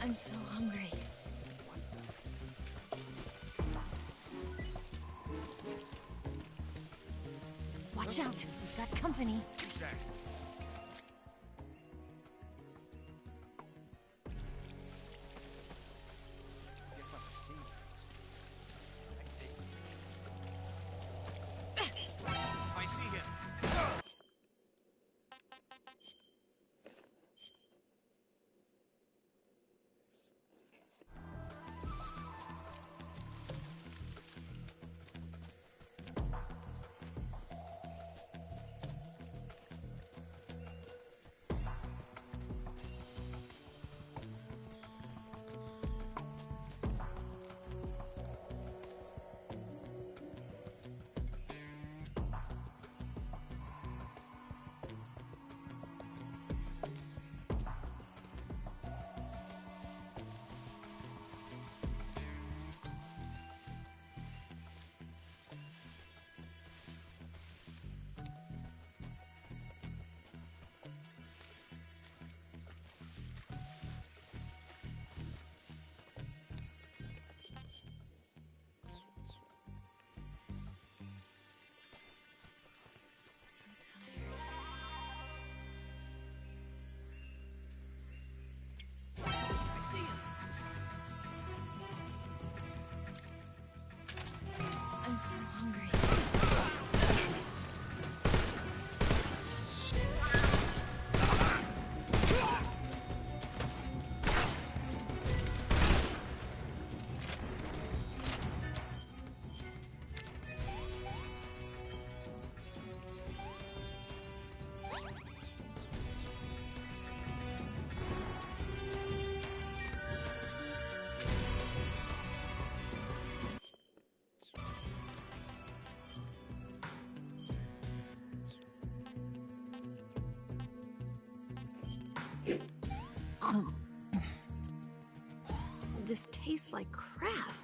I'm so hungry. Watch out, we've got company. Who's that? Guess I'm a scene. I see him. I'm so hungry. This tastes like crap.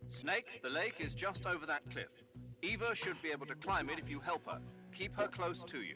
Snake, the lake is just over that cliff. Eva should be able to climb it if you help her. Keep her close to you.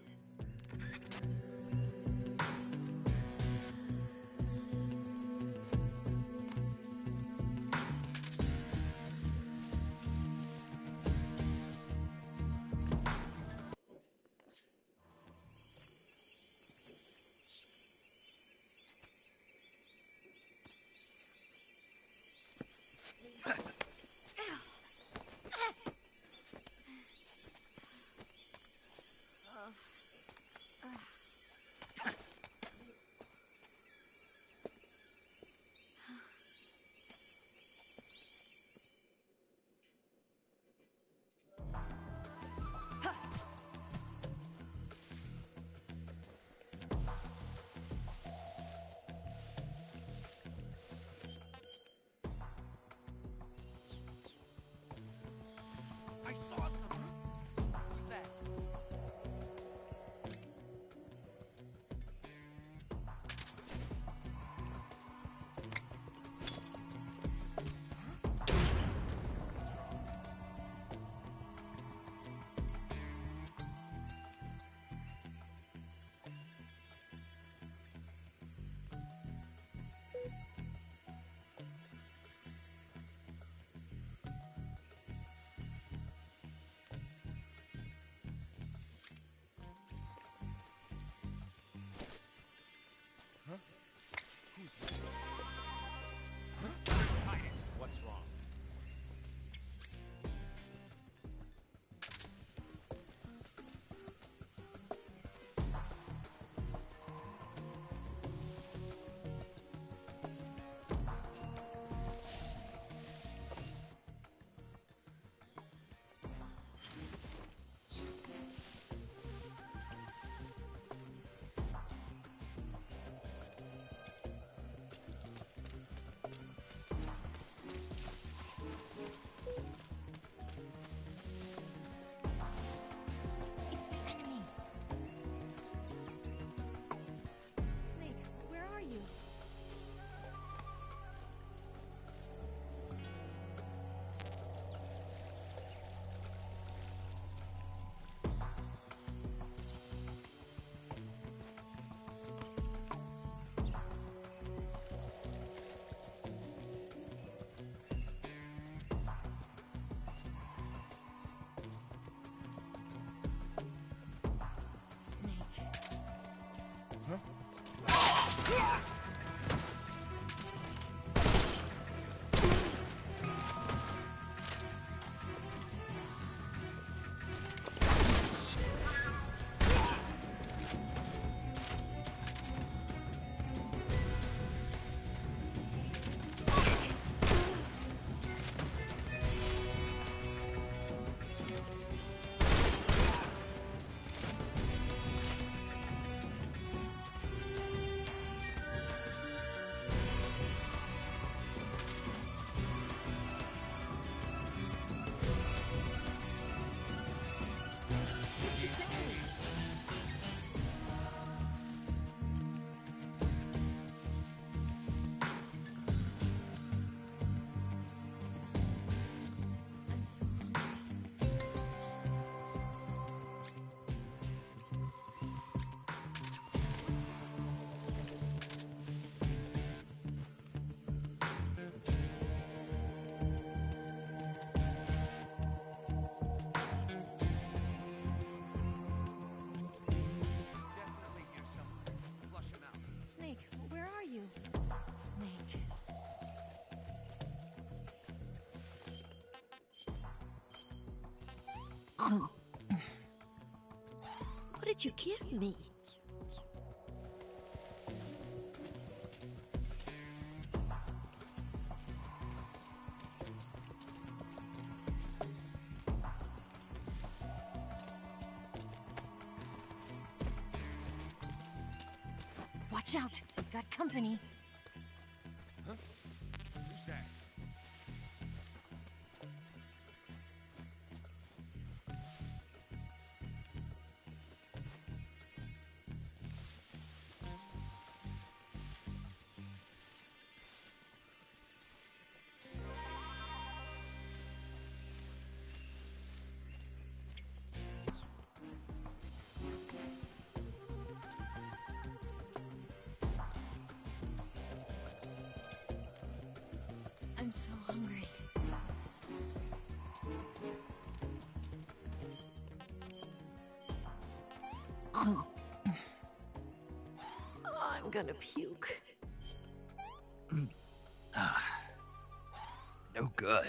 What'd you give me? Watch out! We've got company. Huh? Who's that? I'm so hungry. I'm gonna puke. No good.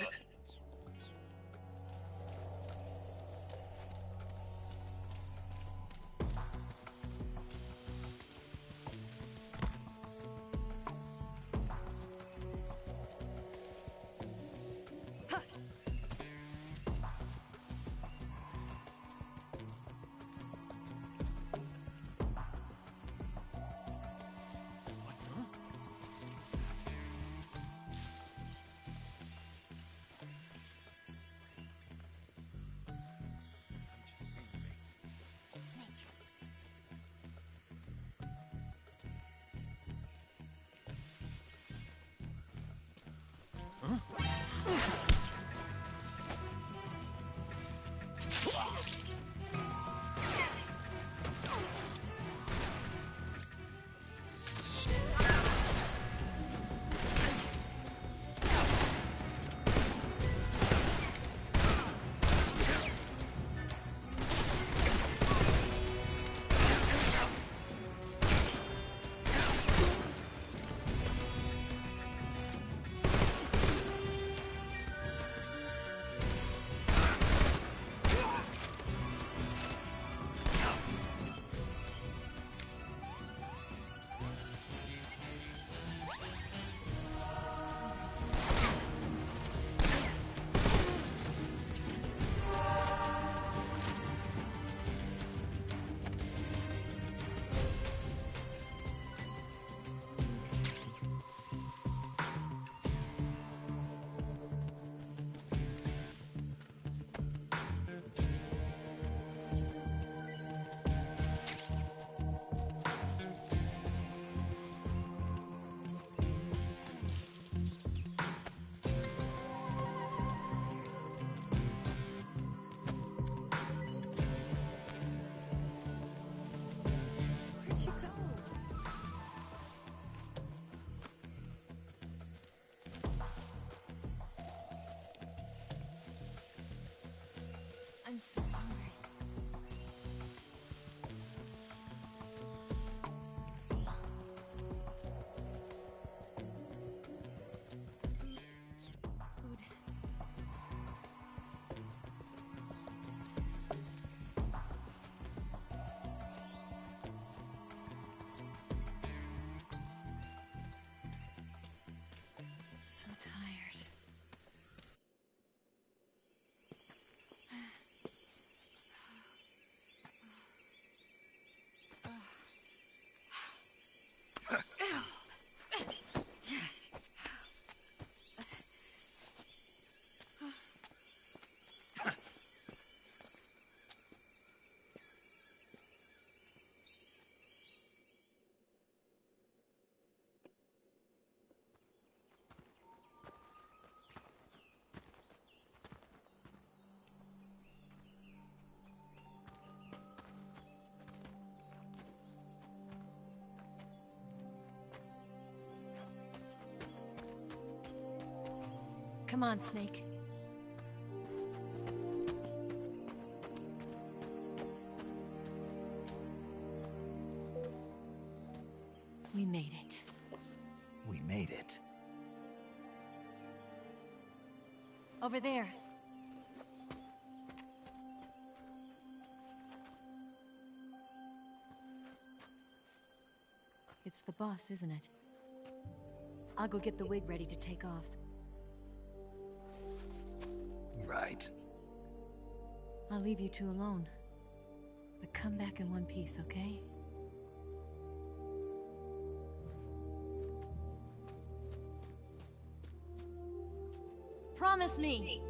Where'd you go? I'm so hungry. Food. So tired. Come on, Snake. We made it. We made it. Over there. It's the boss, isn't it? I'll go get the wig ready to take off. Right. I'll leave you two alone. But come back in one piece, okay? Promise me!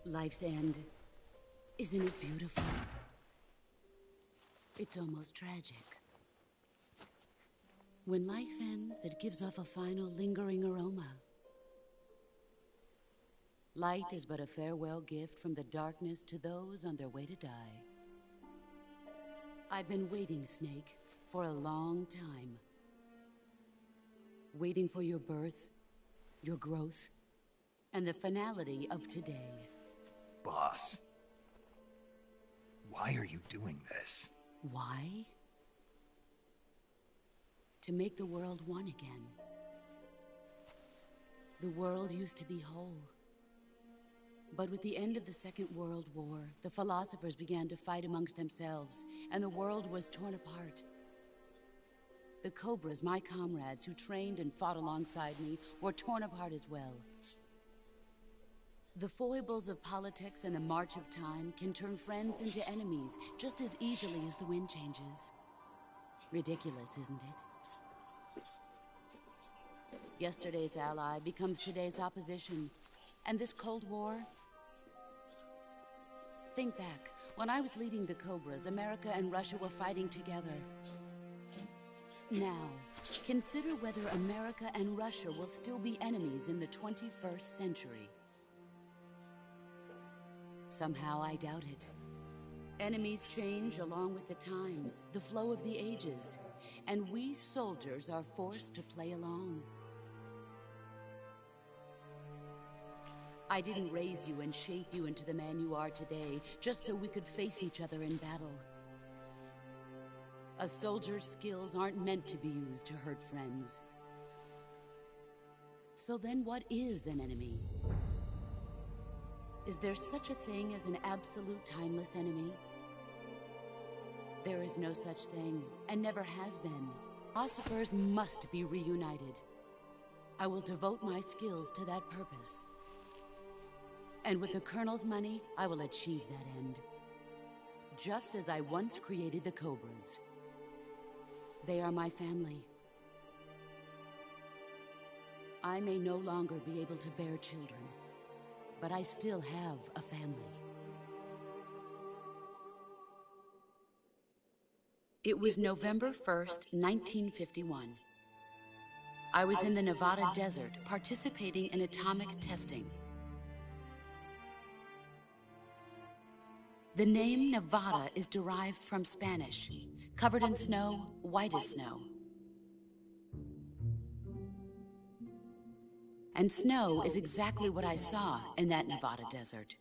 Life's end. Isn't it beautiful? It's almost tragic. When life ends, it gives off a final lingering aroma. Light is but a farewell gift from the darkness to those on their way to die. I've been waiting, Snake, for a long time. Waiting for your birth, your growth, and the finality of today. Boss. Why are you doing this? Why? To make the world one again. The world used to be whole. But with the end of the Second World War, the philosophers began to fight amongst themselves, and the world was torn apart. The Cobras, my comrades who trained and fought alongside me, were torn apart as well. The foibles of politics and the march of time can turn friends into enemies just as easily as the wind changes. Ridiculous, isn't it? Yesterday's ally becomes today's opposition. And this Cold War? Think back. When I was leading the Cobras, America and Russia were fighting together. Now, consider whether America and Russia will still be enemies in the 21st century. Somehow I doubt it. Enemies change along with the times, the flow of the ages, and we soldiers are forced to play along. I didn't raise you and shape you into the man you are today, just so we could face each other in battle. A soldier's skills aren't meant to be used to hurt friends. So then what is an enemy? Is there such a thing as an absolute timeless enemy? There is no such thing, and never has been. Philosophers must be reunited. I will devote my skills to that purpose. And with the Colonel's money, I will achieve that end. Just as I once created the Cobras. They are my family. I may no longer be able to bear children, but I still have a family. It was November 1st, 1951. I was in the Nevada desert participating in atomic testing. The name Nevada is derived from Spanish, covered in snow, white as snow. And snow is exactly what I saw in that Nevada desert.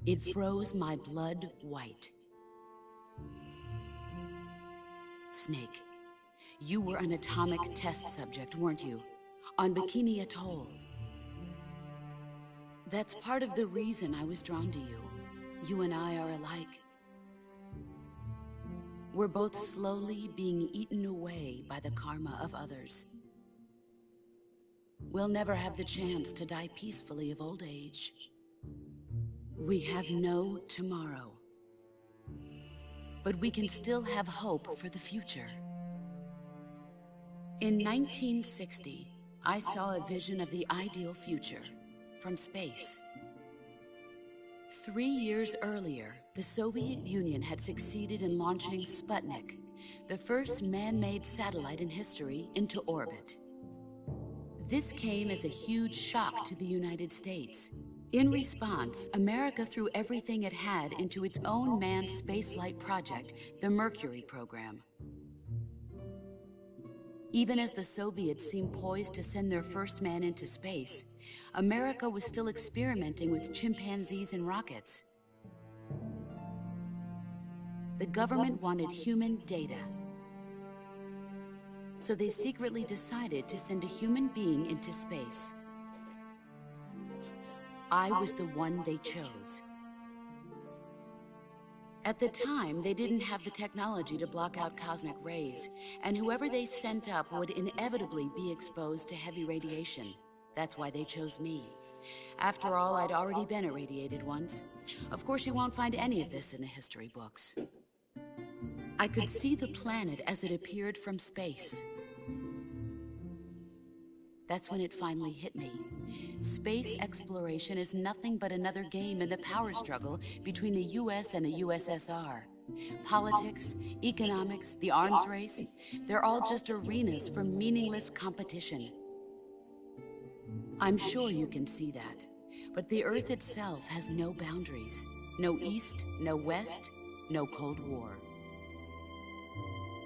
It froze my blood white. Snake, you were an atomic test subject, weren't you? On Bikini Atoll. That's part of the reason I was drawn to you. You and I are alike. We're both slowly being eaten away by the karma of others. We'll never have the chance to die peacefully of old age. We have no tomorrow. But we can still have hope for the future. In 1960, I saw a vision of the ideal future from space. 3 years earlier, the Soviet Union had succeeded in launching Sputnik, the first man-made satellite in history, into orbit. This came as a huge shock to the United States. In response, America threw everything it had into its own manned spaceflight project, the Mercury program. Even as the Soviets seemed poised to send their first man into space, America was still experimenting with chimpanzees and rockets. The government wanted human data. So they secretly decided to send a human being into space. I was the one they chose. At the time, they didn't have the technology to block out cosmic rays, and whoever they sent up would inevitably be exposed to heavy radiation. That's why they chose me. After all, I'd already been irradiated once. Of course, you won't find any of this in the history books. I could see the planet as it appeared from space. That's when it finally hit me. Space exploration is nothing but another game in the power struggle between the US and the USSR. Politics, economics, the arms race, they're all just arenas for meaningless competition. I'm sure you can see that, but the Earth itself has no boundaries. No East, no West, no Cold War.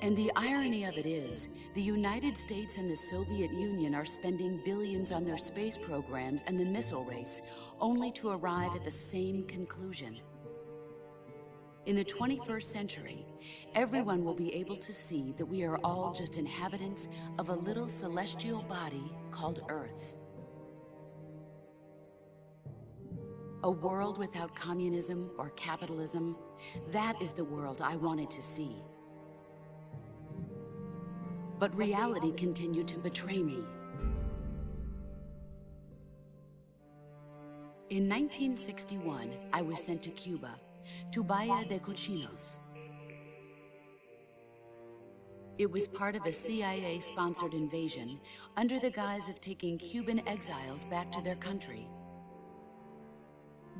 And the irony of it is, the United States and the Soviet Union are spending billions on their space programs and the missile race, only to arrive at the same conclusion. In the 21st century, everyone will be able to see that we are all just inhabitants of a little celestial body called Earth. A world without communism or capitalism, that is the world I wanted to see. But reality continued to betray me. In 1961, I was sent to Cuba, to Bahia de Cochinos. It was part of a CIA-sponsored invasion under the guise of taking Cuban exiles back to their country.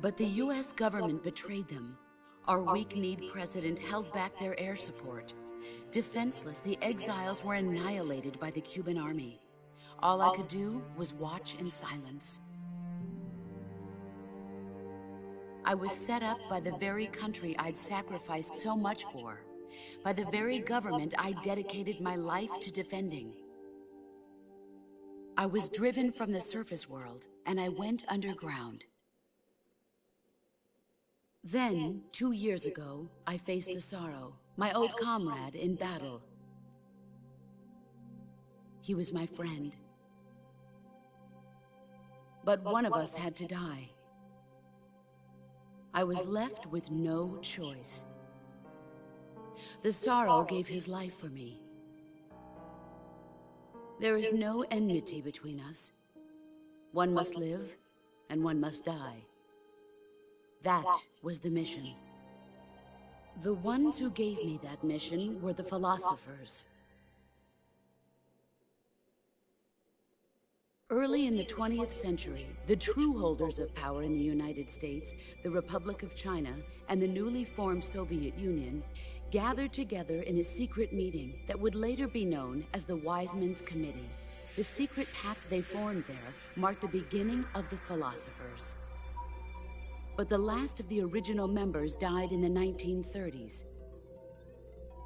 But the US government betrayed them. Our weak-kneed president held back their air support. Defenseless, the exiles were annihilated by the Cuban army. All I could do was watch in silence. I was set up by the very country I'd sacrificed so much for, by the very government I dedicated my life to defending. I was driven from the surface world, and I went underground. Then, 2 years ago, I faced the sorrow. My old comrade in battle. He was my friend. But one of us had to die. I was left with no choice. The sorrow gave his life for me. There is no enmity between us. One must live, and one must die. That was the mission. The ones who gave me that mission were the philosophers. Early in the 20th century, the true holders of power in the United States, the Republic of China, and the newly formed Soviet Union gathered together in a secret meeting that would later be known as the Wise Men's Committee. The secret pact they formed there marked the beginning of the philosophers. But the last of the original members died in the 1930s.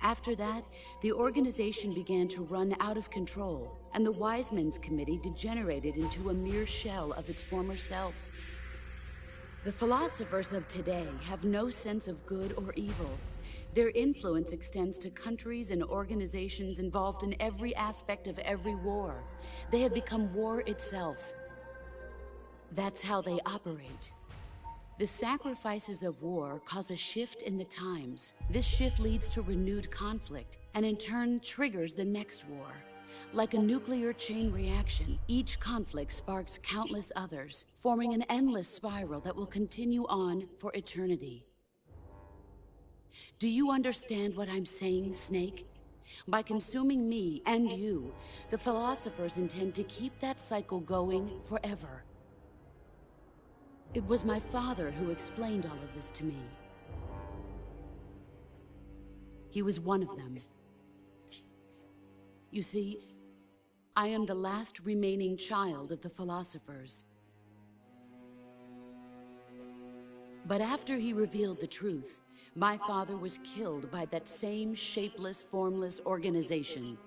After that, the organization began to run out of control, and the Wise Men's Committee degenerated into a mere shell of its former self. The philosophers of today have no sense of good or evil. Their influence extends to countries and organizations involved in every aspect of every war. They have become war itself. That's how they operate. The sacrifices of war cause a shift in the times. This shift leads to renewed conflict, and in turn triggers the next war. Like a nuclear chain reaction, each conflict sparks countless others, forming an endless spiral that will continue on for eternity. Do you understand what I'm saying, Snake? By consuming me and you, the philosophers intend to keep that cycle going forever. It was my father who explained all of this to me. He was one of them. You see, I am the last remaining child of the philosophers. But after he revealed the truth, my father was killed by that same shapeless, formless organization.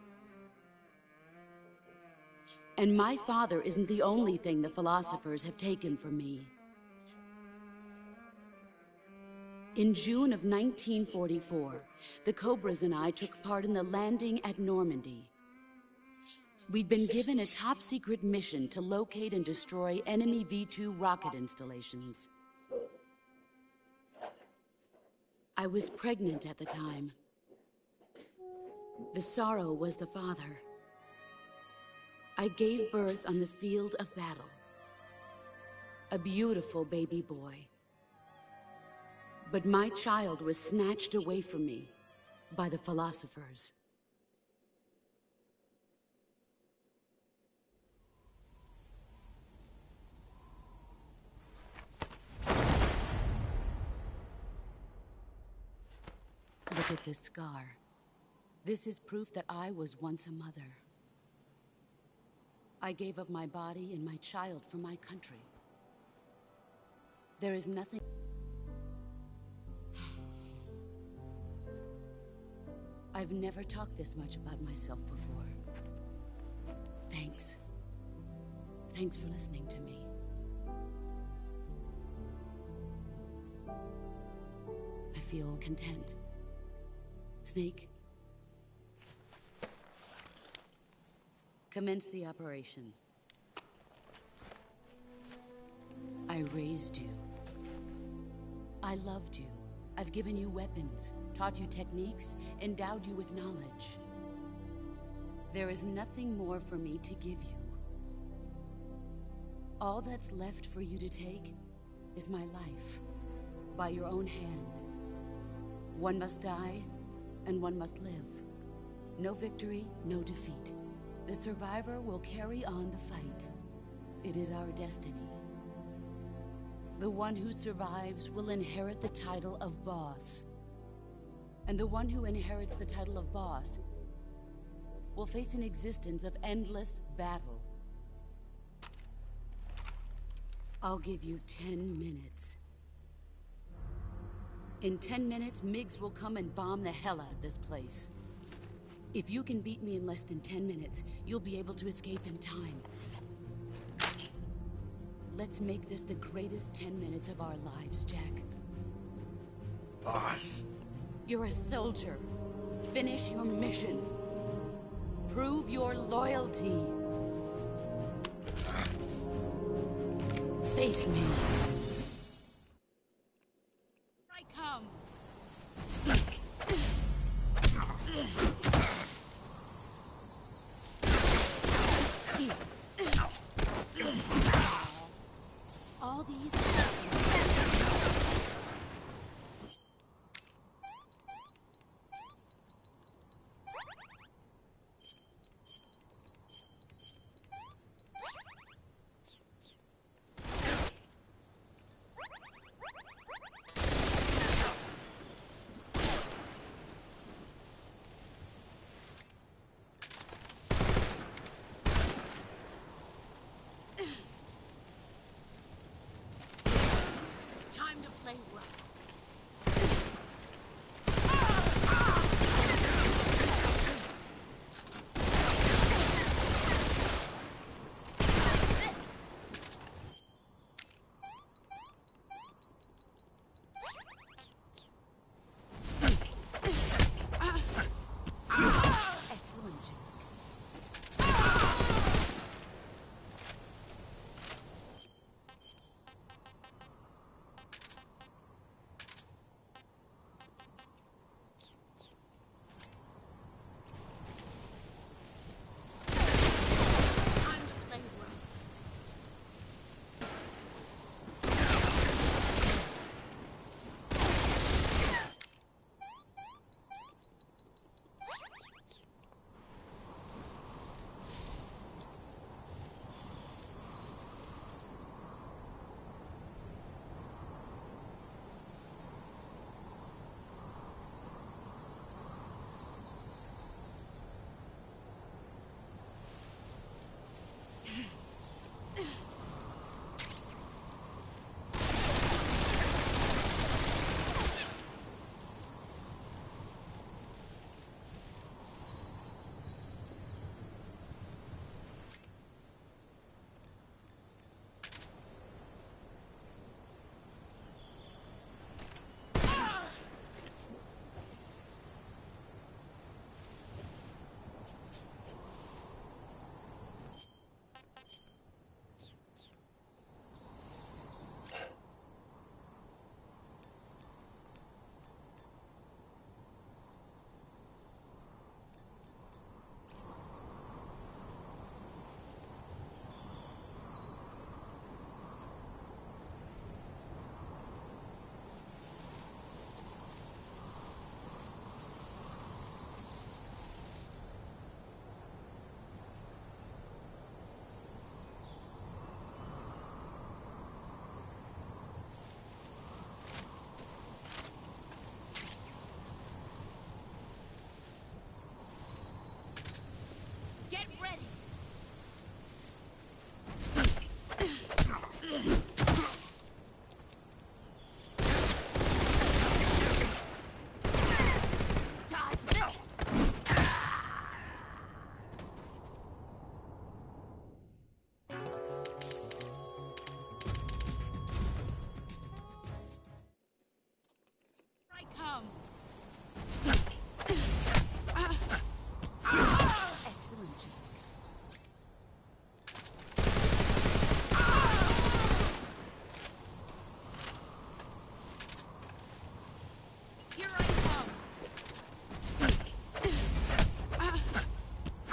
And my father isn't the only thing the philosophers have taken from me. In June of 1944, the Cobras and I took part in the landing at Normandy. We'd been given a top-secret mission to locate and destroy enemy V-2 rocket installations. I was pregnant at the time. The sorrow was the father. I gave birth on the field of battle. A beautiful baby boy. But my child was snatched away from me by the philosophers. Look at this scar. This is proof that I was once a mother. I gave up my body and my child for my country. There is nothing... I've never talked this much about myself before. Thanks. Thanks for listening to me. I feel content. Snake? Commence the operation. I raised you. I loved you. I've given you weapons, taught you techniques, endowed you with knowledge. There is nothing more for me to give you. All that's left for you to take is my life, by your own hand. One must die, and one must live. No victory, no defeat. The survivor will carry on the fight. It is our destiny. The one who survives will inherit the title of boss. And the one who inherits the title of boss will face an existence of endless battle. I'll give you 10 minutes. In 10 minutes, MiGs will come and bomb the hell out of this place. If you can beat me in less than 10 minutes, you'll be able to escape in time. Let's make this the greatest 10 minutes of our lives, Jack. Boss. You're a soldier. Finish your mission. Prove your loyalty. Face me. I come. All these...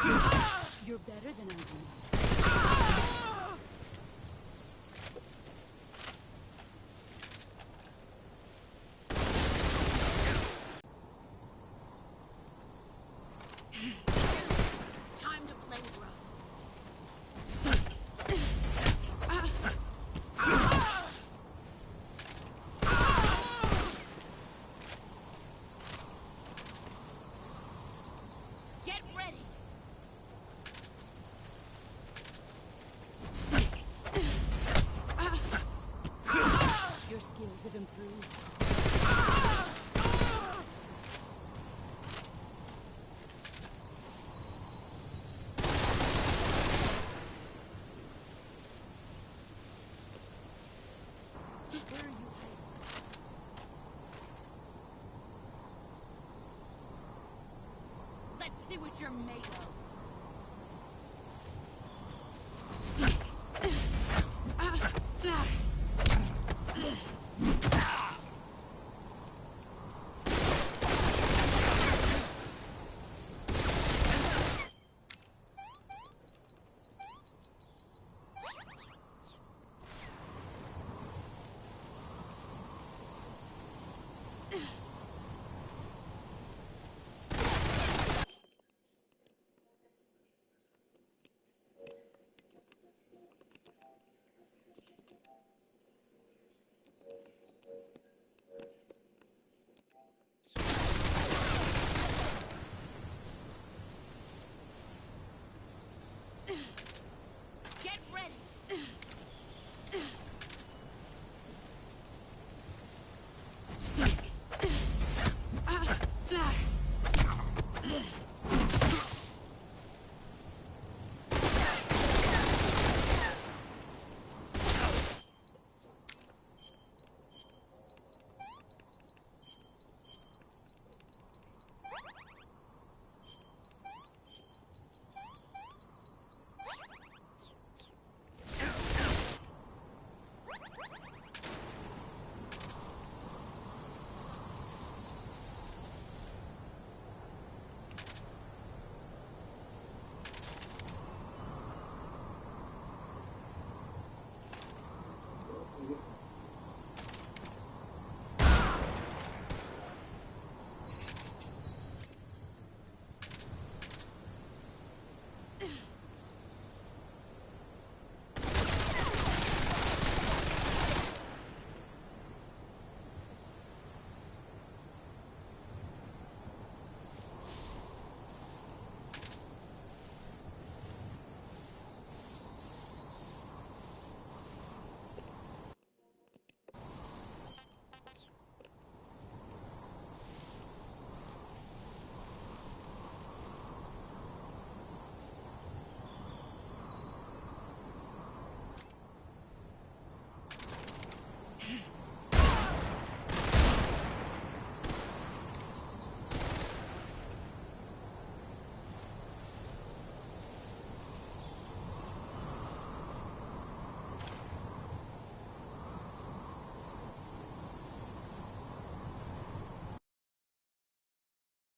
You're better than I do. Time to play rough. Get ready. Your skills have improved. Where are you hiding? Let's see what you're made of.